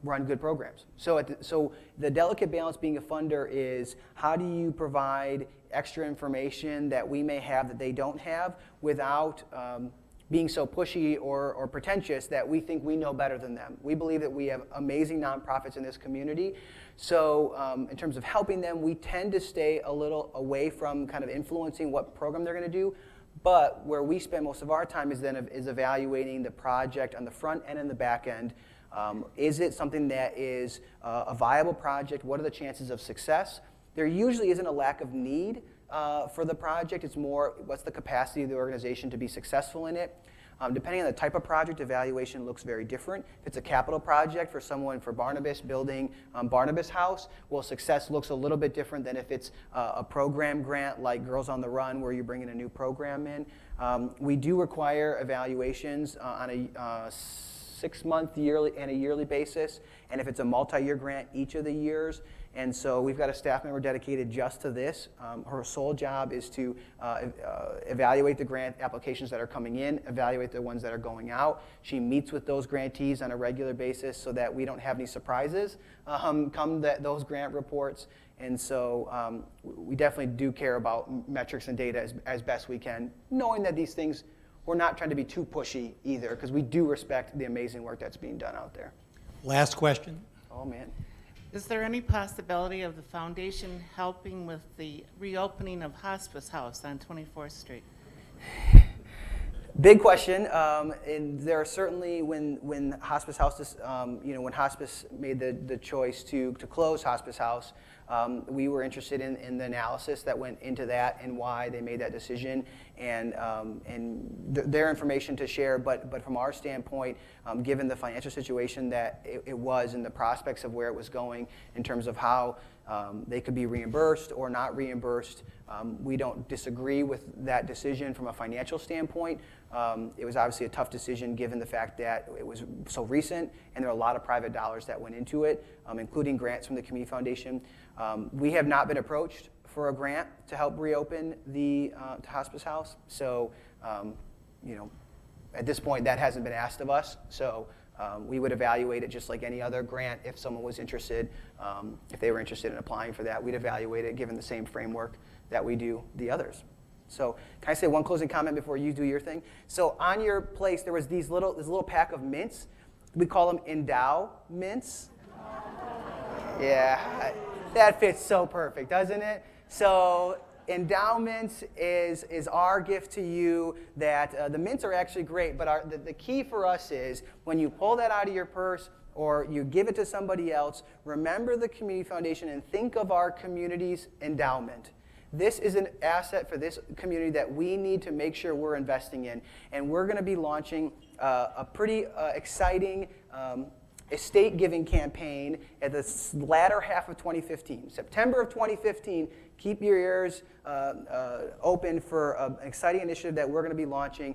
run good programs. So the delicate balance being a funder is how do you provide extra information that we may have that they don't have without being so pushy or pretentious that we think we know better than them. We believe that we have amazing nonprofits in this community. So in terms of helping them, we tend to stay a little away from kind of influencing what program they're going to do. But where we spend most of our time is evaluating the project on the front end and the back end. Is it something that is a viable project? What are the chances of success? There usually isn't a lack of need for the project. It's more what's the capacity of the organization to be successful in it. Depending on the type of project, evaluation looks very different. If it's a capital project for someone for Barnabas building Barnabas House, well, success looks a little bit different than if it's a program grant like Girls on the Run where you're bringing a new program in. We do require evaluations on a 6-month yearly and a yearly basis, and if it's a multi-year grant, each of the years. And so we've got a staff member dedicated just to this. Her sole job is to evaluate the grant applications that are coming in, evaluate the ones that are going out. She meets with those grantees on a regular basis so that we don't have any surprises come those grant reports. And so we definitely do care about metrics and data as best we can, knowing that these things, we're not trying to be too pushy either, because we do respect the amazing work that's being done out there. Last question. Oh, man. Is there any possibility of the foundation helping with the reopening of Hospice House on 24th Street? Big question, and there are certainly when Hospice House, when Hospice made the choice to close Hospice House, we were interested in the analysis that went into that and why they made that decision, and their information to share. But from our standpoint, given the financial situation that it was and the prospects of where it was going in terms of how they could be reimbursed or not reimbursed, we don't disagree with that decision from a financial standpoint. It was obviously a tough decision given the fact that it was so recent and there are a lot of private dollars that went into it, including grants from the Community Foundation. We have not been approached for a grant to help reopen the hospice house. So, at this point, that hasn't been asked of us. So we would evaluate it just like any other grant if someone was interested. If they were interested in applying for that, we'd evaluate it given the same framework that we do the others. So can I say one closing comment before you do your thing? So on your place, there was this little pack of mints. We call them Endow mints. Yeah, that fits so perfect, doesn't it? So endowments is our gift to you. That the mints are actually great, but the key for us is when you pull that out of your purse or you give it to somebody else, remember the Community Foundation and think of our community's endowment. This is an asset for this community that we need to make sure we're investing in. And we're going to be launching a pretty exciting estate giving campaign at the latter half of 2015. September of 2015, keep your ears open for an exciting initiative that we're going to be launching,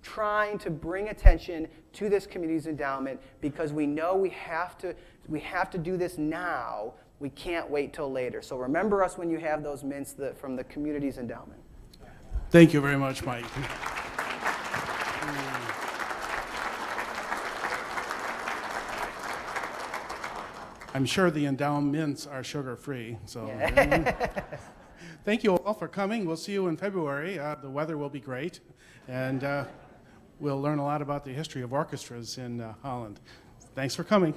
trying to bring attention to this community's endowment because we know we have to do this now. We can't wait till later. So remember us when you have those mints from the community's endowment. Thank you very much, Mike. I'm sure the endowments are sugar-free, so. Thank you all for coming. We'll see you in February. The weather will be great, and we'll learn a lot about the history of orchestras in Holland. Thanks for coming.